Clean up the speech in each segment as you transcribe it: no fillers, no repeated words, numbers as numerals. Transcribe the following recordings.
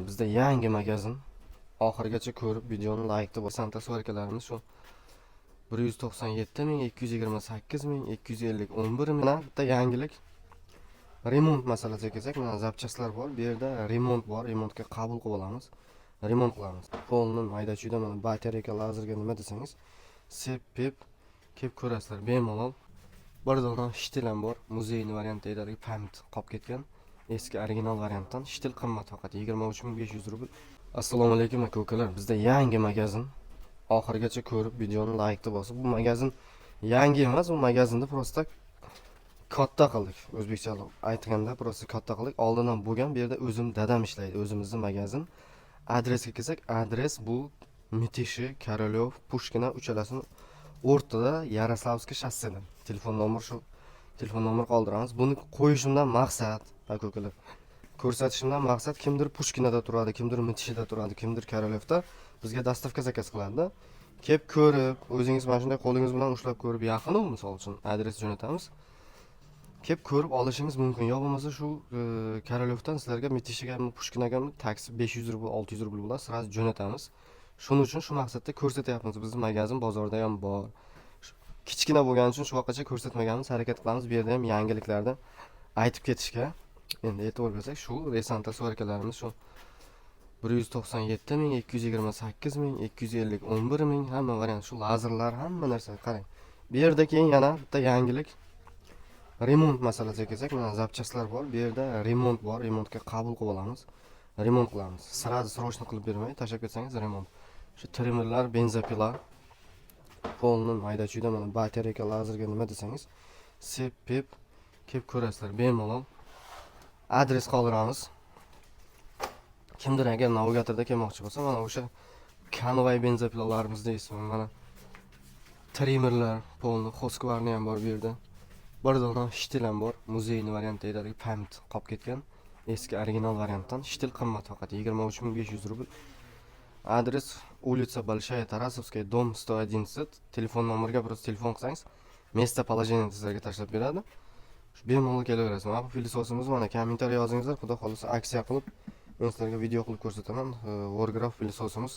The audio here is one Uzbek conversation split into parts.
bizda yangi magazin. Oxirigacha ko'rib videoni laykni bosanta so'rakalarimiz shu 197.228.250 mana bitta yangilik. Remont masalasiga kelsak, mana zapchastlar bor. Bu yerda remont bor. Remontga qabul qilib olamiz. Remont qilamiz. Polni mayda-chuyda mana batareya, lazerga nima desangiz, sep-pep kelib ko'rasizlar. Bemalol. Bir dona shtil ham bor. Muzeyni variantidagi pamit qolib ketgan. Eski original variantdan shtil qimmat faqat 23.500 rubl. Assalomu alaykum aka-ukalar. Bizda yangi magazin. Oxirigacha ko'rib videoni laykni bosib, bu magazin yangi emas, bu magazinni prosta katta qildik. O'zbekcha aytganda prosta katta qildik. Oldin ham bo'lgan, bu yerda o'zim dadam ishlaydi, o'zimizning magazin. Adresga kelsak, adres bu Mitishi, Korolyov, Pushkina uchalasini o'rtada Yaroslavskiy shosseda. Telefon nomer qoldiramiz. Buni qo'yishimdan maqsad, aka-ukalar, ko'rsatishimdan maqsad kimdir Pushkinada turadi, kimdir Mitishida turadi, kimdir Korolyovda bizga dastavka zakaz qiladi. Kelib ko'rib, o'zingiz mana shunday qo'lingiz bilan ushlab ko'rib, yaqin misol uchun adres jo'natamiz. Kelib ko'rib olishingiz mumkin. Yo bo'lmasa shu Korolyovdan sizlarga Mitishiga, Pushkinaga taksi 500 rubl, 600 rubl bilan sirasi jo'natamiz. Shuning uchun shu maqsadda ko'rsatyapmiz. Bizning magazin bozorda ham bor. Kichkina bo'lgani uchun shu vaqtgacha ko'rsatmaganmiz, harakat qilamiz. Bu yerda ham yangiliklarni aytib ketishga. Endi e'tibor bersak, shu resanta so'rakalarimiz shu 197.228.250 hamma variant, shu lazerlar, hamma narsa qarang. Bu yerda keyin yana bitta yangilik. Remont masalasiga kelsak, mana zapchastlar bor. Bu yerda remont bor. Remontga qabul qilib olamiz. Remont qilamiz. Sirasi srochni qilib bermay, tashlab ketsangiz remont. Shu trimmerlar, benzopilar, polni mayda-chuyda mana batareya, lazerga nima desangiz, sep-pep kelib ko'rasizlar. Bemalol adres qoldiramiz. Kimdir agar navigatorda kelmoqchi bo'lsa, mana o'sha Conway benzopilalarimizni ismi, mana trimmerlar, polni, Husqvarna ham bor bu yerda. Bir dona shtil ham bor. Muzeyni variantidagi pamit qolib ketgan. Eski original variantdan shtil qimmat faqat 23.500 rubl. Adres улица Большая Tarasovskaya, dom 111. Telefon nomeriga просто telefon qilsangiz, место положения sizlarga tashlab beradi. Shu bemalol kelaverasiz. Mana bu filosofimiz, mana kommentariy yozingizlar, xudo xolasa aksiya qilib, men sizlarga video qilib ko'rsataman. Wargraf filosofimiz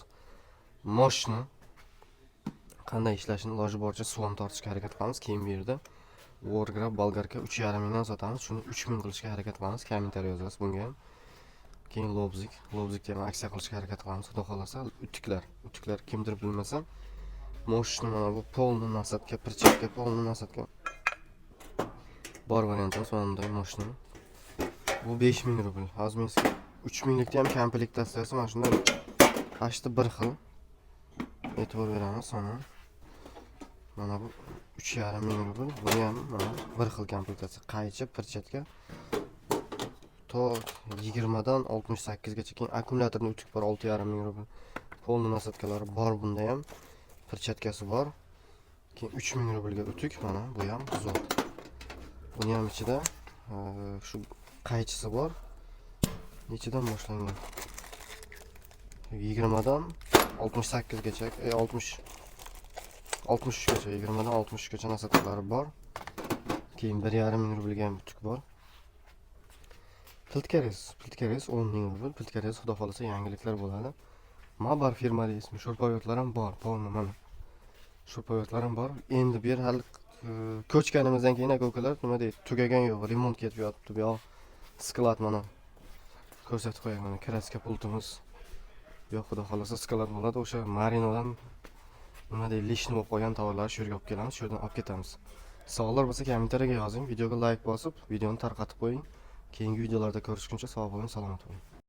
moshni qanday ishlashini iloji boricha suv ham tortishga harakat qilamiz. Keyin bu yerda Wargraf bolgarka 3,5 mingdan sotamiz. Shuni 3 ming qilishga harakat qilamiz. Kommentariy yozasiz bunga ham. Keyin lobzikda ham aksiya qilishga harakat qilamiz. Xudo xolasa utuklar kimdir bilmasa, moshni mana bu polni nasatga, perchatka polni nasatga bor variantimiz mana bunday moshni. Bu 5 ming rubl. Hozir 3 minglikda ham komplektatsiyasi mana shunday 1 xil. E'tibor beramiz mana. Mana bu 3,5 ming rubl. Bu ham mana 1 xil komplektatsiya. Qaychi, perchatka. To 20 dan 68 gacha. Keyin akkumulyatorning utuk bor 6,5 ming rubl. Polni nasatkalari bor, bunda ham perchatkasi bor. Keyin 3 ming rublga utuk, mana bu ham zo'r. Buni ham ichida shu qaychisi bor. Nechidan boshlangan? 20 dan 68 gacha, 63 gacha, 20 dan 63 gacha nasatkalari bor. Keyin 1,5 ming rublga ham utuk bor. Plitkares 10 ming rubl. Plitkares xudo xolasa yangiliklar bo'ladi. Mabar firmali ismi, sho'rpoyotlar ham bor. Polni mana. Sho'rpoyotlar ham bor. Endi bu yer hali ko'chganimizdan keyin aka-ukalar nima deydi? Tugagan yo'q, remont ketib yotibdi. Bu yoq sklad mana. Ko'rsatib qo'yaman, mana kraska pultimiz. Yo'q, xudo xolasa sklad bo'ladi. O'sha marinodan nima deydi, lishni bo'lib qolgan tovarlarni shu yerga olib kelamiz, shu yerdan olib ketamiz. Savollar bo'lsa kommentariyaga yozing, videoga like bosib, videoni tarqatib qo'ying. Keyingi videolarda ko'rishguncha sog' bo'ling, salomat bo'ling.